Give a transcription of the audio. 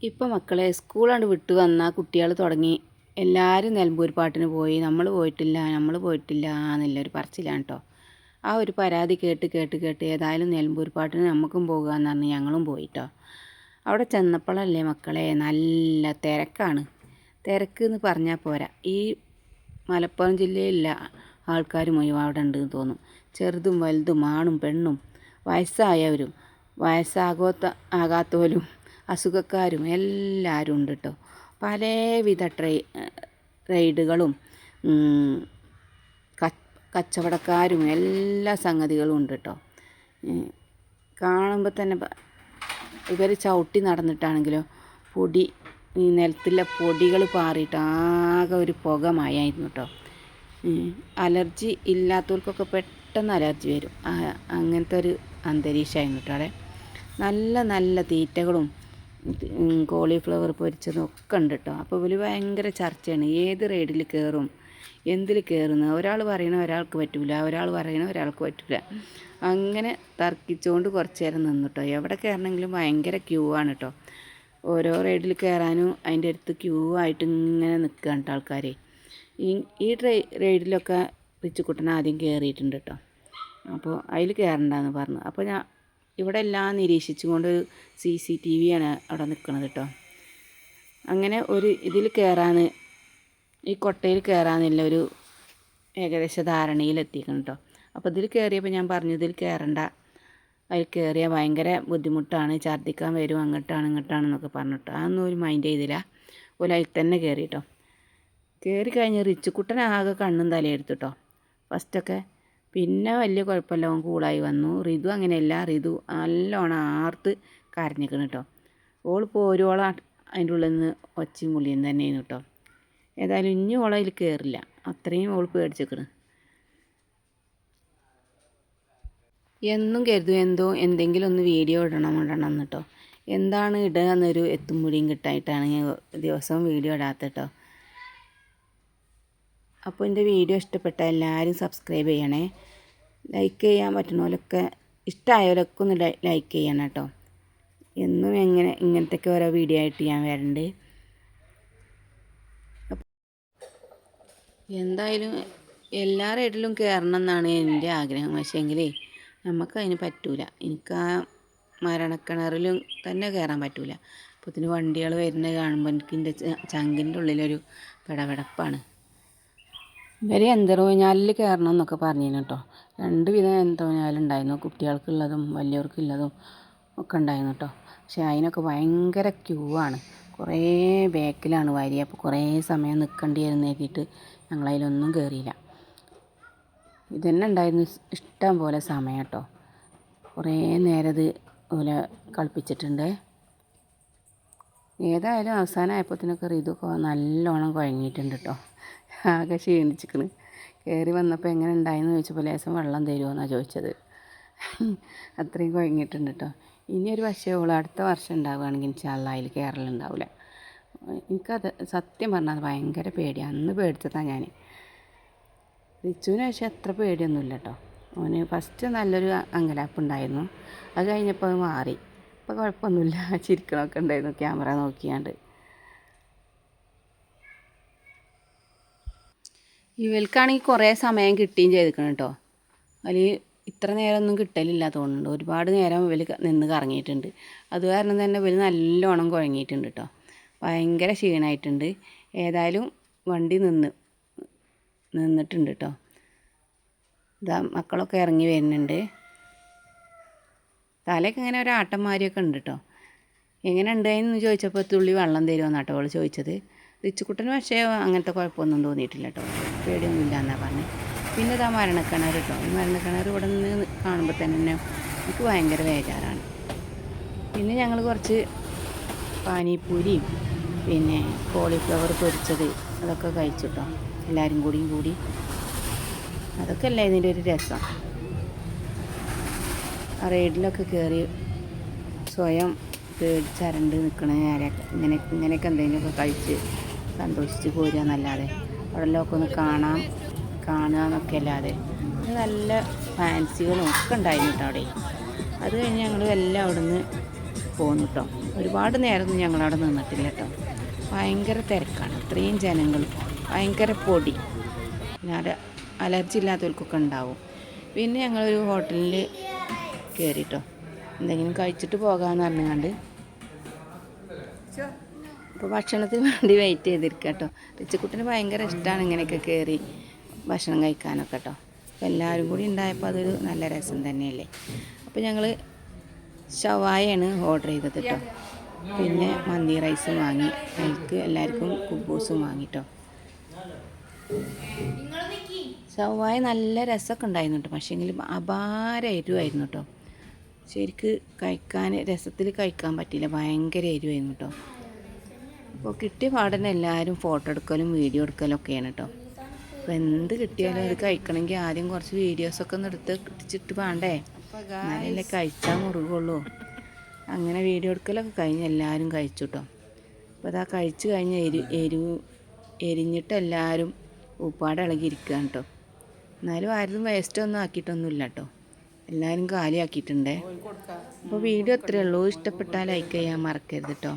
ഇപ്പം മക്കളെ സ്കൂളാണ്ട് വിട്ട് വന്നാൽ കുട്ടികൾ തുടങ്ങി എല്ലാവരും നിലമ്പൂർ പാട്ടിന് പോയി, നമ്മൾ പോയിട്ടില്ല എന്നുള്ളൊരു പറച്ചിലാണ് കേട്ടോ. ആ ഒരു പരാതി കേട്ട് കേട്ട് കേട്ട് ഏതായാലും നിലമ്പൂർ പാട്ടിന് നമുക്കും പോകുകയെന്ന് പറഞ്ഞ് ഞങ്ങളും പോയിട്ടോ. അവിടെ ചെന്നപ്പോഴല്ലേ മക്കളെ നല്ല തിരക്കാണ്. തിരക്ക് എന്ന് പറഞ്ഞാൽ പോരാ, ഈ മലപ്പുറം ജില്ലയിലുള്ള ആൾക്കാർ മുഴുവൻ അവിടെ ഉണ്ടെന്ന് തോന്നും. ചെറുതും വലുതും ആണും പെണ്ണും വയസ്സായവരും ആകാത്തവരും അസുഖക്കാരും എല്ലാവരും ഉണ്ട് കേട്ടോ. പലവിധ റൈഡുകളും കച്ചവടക്കാരും എല്ലാ സംഗതികളും ഉണ്ട് കേട്ടോ. കാണുമ്പോൾ തന്നെ ഇവർ ചവിട്ടി നടന്നിട്ടാണെങ്കിലോ പൊടി ഈ നിലത്തുള്ള പൊടികൾ പാറിയിട്ട് ആകെ ഒരു പുക മയമായിരുന്നു കേട്ടോ. അലർജി ഇല്ലാത്തവർക്കൊക്കെ പെട്ടെന്ന് അലർജി വരും, അങ്ങനത്തെ ഒരു അന്തരീക്ഷമായിരുന്നു കേട്ടോ അവിടെ. നല്ല നല്ല തീറ്റകളും കോളിഫ്ലവർ പൊരിച്ചതും ഒക്കെ ഉണ്ട് കേട്ടോ. അപ്പോൾ ഇവർ ഭയങ്കര ചർച്ചയാണ്, ഏത് റൈഡിൽ കയറും, എന്തിൽ കയറുന്നു. ഒരാൾ പറയണ ഒരാൾക്ക് പറ്റില്ല, ഒരാൾ പറയണ ഒരാൾക്ക് പറ്റില്ല. അങ്ങനെ തർക്കിച്ചുകൊണ്ട് കുറച്ച് നേരം നിന്നു കേട്ടോ. എവിടെ കയറണമെങ്കിലും ഭയങ്കര ക്യൂ ആണ് കേട്ടോ. ഓരോ റൈഡിൽ കയറാനും അതിൻ്റെ അടുത്ത് ക്യൂ ആയിട്ട് ഇങ്ങനെ നിൽക്കുകയാണ് കേട്ടോ ആൾക്കാർ. ഈ റൈഡിലൊക്കെ റിച്ചുക്കുട്ടൻ ആദ്യം കയറിയിട്ടുണ്ട് കേട്ടോ. അപ്പോൾ അതിൽ കയറണ്ടെന്ന് പറഞ്ഞു. അപ്പോൾ ഞാൻ ഇവിടെ എല്ലാം നിരീക്ഷിച്ചുകൊണ്ട് CCTV ആണ് അവിടെ നിൽക്കുന്നത് കേട്ടോ. അങ്ങനെ ഒരു ഇതിൽ കയറാൻ, ഈ കൊട്ടയിൽ കയറാമെന്നുള്ള ഒരു ഏകദേശ ധാരണയിലെത്തിക്കണം കേട്ടോ. അപ്പോൾ ഇതിൽ കയറിയപ്പോൾ ഞാൻ പറഞ്ഞു ഇതിൽ കയറണ്ട, അതിൽ കയറിയാൽ ഭയങ്കര ബുദ്ധിമുട്ടാണ്, ഛർദ്ദിക്കാൻ വരും, ഇങ്ങോട്ടാണെന്നൊക്കെ പറഞ്ഞിട്ടോ. അതൊന്നും ഒരു മൈൻഡ് ചെയ്തില്ല. ഓല അതിൽ തന്നെ കയറി കേട്ടോ. കയറി കഴിഞ്ഞ് റിച്ചുക്കുട്ടനാകെ കണ്ണും തലയെടുത്തു കേട്ടോ ഫസ്റ്റൊക്കെ. പിന്നെ വലിയ കുഴപ്പമില്ല, അവൻ കൂളായി വന്നു. റിതു അങ്ങനെയല്ല, റിതു നല്ലോണം ആർത്ത് കരഞ്ഞിക്കണം കേട്ടോ. ഓൾ പോരോളം അതിൻ്റെ ഉള്ളിൽ നിന്ന് ഒച്ചയും മുള്ളിയും തന്നെയാണ് കേട്ടോ. ഏതായാലും ഇനി ഓൾ അതിൽ കയറില്ല, അത്രയും ഓൾ പേടിച്ചിക്കണം. എന്നും കരുതും എന്തെങ്കിലും ഒന്ന് വീഡിയോ ഇടണം കേട്ടോ. എന്താണ് ഇടുക എന്നൊരു എത്തും പിടിയും കിട്ടായിട്ടാണ് ദിവസവും വീഡിയോ ഇടാത്ത കേട്ടോ. അപ്പോൾ എൻ്റെ വീഡിയോ ഇഷ്ടപ്പെട്ട എല്ലാവരും സബ്സ്ക്രൈബ് ചെയ്യണേ. ലൈക്ക് ചെയ്യാൻ പറ്റുന്നവരൊക്കെ, ഇഷ്ടമായവരൊക്കെ ഒന്ന് ലൈക്ക് ചെയ്യണം കേട്ടോ. എന്നും ഇങ്ങനത്തെയൊക്കെ ഓരോ വീഡിയോ ആയിട്ട് ഞാൻ വരണ്ട്. എന്തായാലും എല്ലാ റൈഡിലും കയറണം എന്നാണ് എൻ്റെ ആഗ്രഹം. പക്ഷേങ്കിലേ നമുക്കതിന് പറ്റൂല. എനിക്ക് ആ മരണക്കിണറിലും തന്നെ കയറാൻ പറ്റൂല. അപ്പോൾ ഇതിന് വണ്ടികൾ വരുന്നത് കാണുമ്പോൾ എനിക്ക് എൻ്റെ ചങ്കിൻ്റെ ഉള്ളിലൊരു പിടപെടപ്പാണ്. ഇവർ യന്ത്രഊഞ്ഞാലിൽ കയറണം എന്നൊക്കെ പറഞ്ഞിരുന്നു കേട്ടോ. 2 വിധം യന്ത്രഊഞ്ഞാലുണ്ടായിരുന്നു, കുട്ടികൾക്കുള്ളതും വലിയവർക്കുള്ളതും ഒക്കെ ഉണ്ടായിരുന്നു കേട്ടോ. പക്ഷേ അതിനൊക്കെ ഭയങ്കര ക്യൂ ആണ്, കുറേ ബാക്കിലാണ് വരി. അപ്പോൾ കുറേ സമയം നിൽക്കേണ്ടി വരുന്ന എഴുതിയിട്ട് ഞങ്ങളതിലൊന്നും കയറിയില്ല. ഇതന്നെ ഉണ്ടായിരുന്നു ഇഷ്ടം പോലെ സമയം കേട്ടോ. കുറേ നേരം ഇത് പോലെ കളിപ്പിച്ചിട്ടുണ്ട്. ഏതായാലും അവസാനമായപ്പോഴത്തേനൊക്കെ റിതുക്കെ നല്ലോണം കുഴങ്ങിയിട്ടുണ്ട് കേട്ടോ. ആകെ ക്ഷീണിച്ചിക്കണ്. കയറി വന്നപ്പോൾ എങ്ങനെ ഉണ്ടായെന്ന് ചോദിച്ചപ്പോൾ ലേശം വെള്ളം തരുമോ എന്നാണ് ചോദിച്ചത്. അത്രയും കുഴങ്ങിയിട്ടുണ്ട് കേട്ടോ. ഇനിയൊരു പക്ഷേ അടുത്ത വർഷം ഉണ്ടാവുകയാണെങ്കിൽ ഇൻഷാല്ലാ അതിൽ കയറലുണ്ടാവില്ല. എനിക്കത് സത്യം പറഞ്ഞാൽ അത് ഭയങ്കര പേടിയാണ്. അന്ന് പേടിച്ചതാണ് ഞാൻ. റിച്ചുവിന് പക്ഷേ അത്ര പേടിയൊന്നുമില്ല കേട്ടോ. അവന് ഫസ്റ്റ് നല്ലൊരു അങ്കലാപ്പുണ്ടായിരുന്നു, അത് കഴിഞ്ഞപ്പോൾ അത് മാറി. ഇപ്പോൾ കുഴപ്പമൊന്നുമില്ല, ചിരിക്കണമൊക്കെ ഉണ്ടായിരുന്നു ക്യാമറ നോക്കിയാണ്ട്. ഇവൽക്കാണെങ്കിൽ കുറേ സമയം കിട്ടുകയും ചെയ്തിരിക്കണം കേട്ടോ. അതിൽ ഇത്ര നേരമൊന്നും കിട്ടലില്ല തോന്നുന്നുണ്ട്. ഒരുപാട് നേരം ഇവർ നിന്ന് കറങ്ങിയിട്ടുണ്ട്. അത് കാരണം തന്നെ ഇവർ നല്ലോണം കുഴങ്ങിയിട്ടുണ്ട് കേട്ടോ. ഭയങ്കര ക്ഷീണമായിട്ടുണ്ട്. ഏതായാലും വണ്ടി നിന്നിട്ടുണ്ട് കേട്ടോ. ഇതാ മക്കളൊക്കെ ഇറങ്ങി വരുന്നുണ്ട്. തലയൊക്കെ ഇങ്ങനെ ഒരു ആട്ടന്മാരിയൊക്കെ ഉണ്ട് കേട്ടോ. എങ്ങനെ ഉണ്ടായെന്ന് ചോദിച്ചപ്പോൾ തുള്ളി വെള്ളം തരുമെന്നാട്ടോ അവൾ ചോദിച്ചത്. റിച്ചുക്കുട്ടന് പക്ഷേ അങ്ങനത്തെ കുഴപ്പമൊന്നും തോന്നിയിട്ടില്ല കേട്ടോ, പേടിയൊന്നുമില്ല എന്നാണ് പറഞ്ഞത്. പിന്നെ ഇതാ മരണക്കിണർ കേട്ടോ. ഈ മരണക്കിണർ ഇവിടെ നിന്ന് കാണുമ്പോൾ തന്നെ എനിക്ക് ഭയങ്കര ബേജാറാണ്. പിന്നെ ഞങ്ങൾ കുറച്ച് പാനിപ്പൂരിയും പിന്നെ കോളിഫ്ലവർ പൊരിച്ചത് അതൊക്കെ കഴിച്ചു കേട്ടോ, എല്ലാവരും കൂടി. അതൊക്കെ അല്ല ഇതിൻ്റെ ഒരു രസം. ആ റൈഡിലൊക്കെ കയറി സ്വയം പേടിച്ചരണ്ട് നിൽക്കണ നേരമൊക്കെ ഇങ്ങനെയൊക്കെ എന്തെങ്കിലുമൊക്കെ കഴിച്ച് സന്തോഷിച്ച് പോരുക എന്നല്ലാതെ അവിടെയൊക്കെ ഒന്ന് കാണുക എന്നൊക്കെ അല്ലാതെ നല്ല ഫാൻസികളും ഒക്കെ ഉണ്ടായിരുന്നു കേട്ടോ അവിടെ. അത് കഴിഞ്ഞ് ഞങ്ങൾ എല്ലാം അവിടെ നിന്ന് പോന്നു കേട്ടോ. ഒരുപാട് നേരമൊന്നും ഞങ്ങളവിടെ നിന്നിട്ടില്ല കേട്ടോ. ഭയങ്കര തിരക്കാണ്, ഇത്രയും ജനങ്ങൾ, ഭയങ്കര പൊടി, പിന്നെ അലർജി ഇല്ലാത്തവർക്കൊക്കെ ഉണ്ടാവും. പിന്നെ ഞങ്ങളൊരു ഹോട്ടലിൽ കയറിട്ടോ, എന്തെങ്കിലും കഴിച്ചിട്ട് പോകാമെന്ന് പറഞ്ഞുകൊണ്ട്. അപ്പോൾ ഭക്ഷണത്തിന് വേണ്ടി വെയിറ്റ് ചെയ്തിരിക്കുക കേട്ടോ. റിച്ചിക്കുട്ടിന് ഭയങ്കര ഇഷ്ടമാണ് ഇങ്ങനെയൊക്കെ കയറി ഭക്ഷണം കഴിക്കാനൊക്കെ കേട്ടോ. അപ്പോൾ എല്ലാവരും കൂടി ഉണ്ടായപ്പോൾ അതൊരു നല്ല രസം തന്നെയല്ലേ. അപ്പോൾ ഞങ്ങൾ ഷവായാണ് ഓർഡർ ചെയ്തത് കേട്ടോ. പിന്നെ മന്തി റൈസും വാങ്ങി, അതിലേക്ക് എല്ലാവർക്കും കുബൂസും വാങ്ങിട്ടോ. ഷവായ നല്ല രസമൊക്കെ ഉണ്ടായിരുന്നു കേട്ടോ. പക്ഷേങ്കിൽ അപാര എരിവായിരുന്നു കേട്ടോ. ശരിക്ക് കഴിക്കാൻ, രസത്തിൽ കഴിക്കാൻ പറ്റിയില്ല, ഭയങ്കര എരിവായിരുന്നു കേട്ടോ. അപ്പോൾ കിട്ടിയ പാടന്നെ എല്ലാവരും ഫോട്ടോ എടുക്കലും വീഡിയോ എടുക്കലും ഒക്കെയാണ് കേട്ടോ. അപ്പോൾ എന്ത് കിട്ടിയാലും അത് കഴിക്കണമെങ്കിൽ ആദ്യം കുറച്ച് വീഡിയോസൊക്കെ ഒന്ന് എടുത്തിട്ട് വേണ്ടേ, എന്നാലല്ലേ കഴിച്ചാൽ മുറുകുള്ളൂ. അങ്ങനെ വീഡിയോ എടുക്കലൊക്കെ കഴിഞ്ഞ് എല്ലാവരും കഴിച്ചു കേട്ടോ. അപ്പോൾ അതാ കഴിച്ച് കഴിഞ്ഞ് എരിഞ്ഞിട്ട് എല്ലാവരും ഉപ്പാടെ ഇളകിയിരിക്കുകയാണ് കേട്ടോ. എന്നാലും ആരും വേസ്റ്റൊന്നും ആക്കിയിട്ടൊന്നുമില്ല കേട്ടോ, എല്ലാവരും കാലിയാക്കിയിട്ടുണ്ടേ. അപ്പോൾ വീഡിയോ ഇത്രയേ ഉള്ളൂ. ഇഷ്ടപ്പെട്ടാൽ ലൈക്ക് ചെയ്യാൻ മറക്കരുത് കേട്ടോ.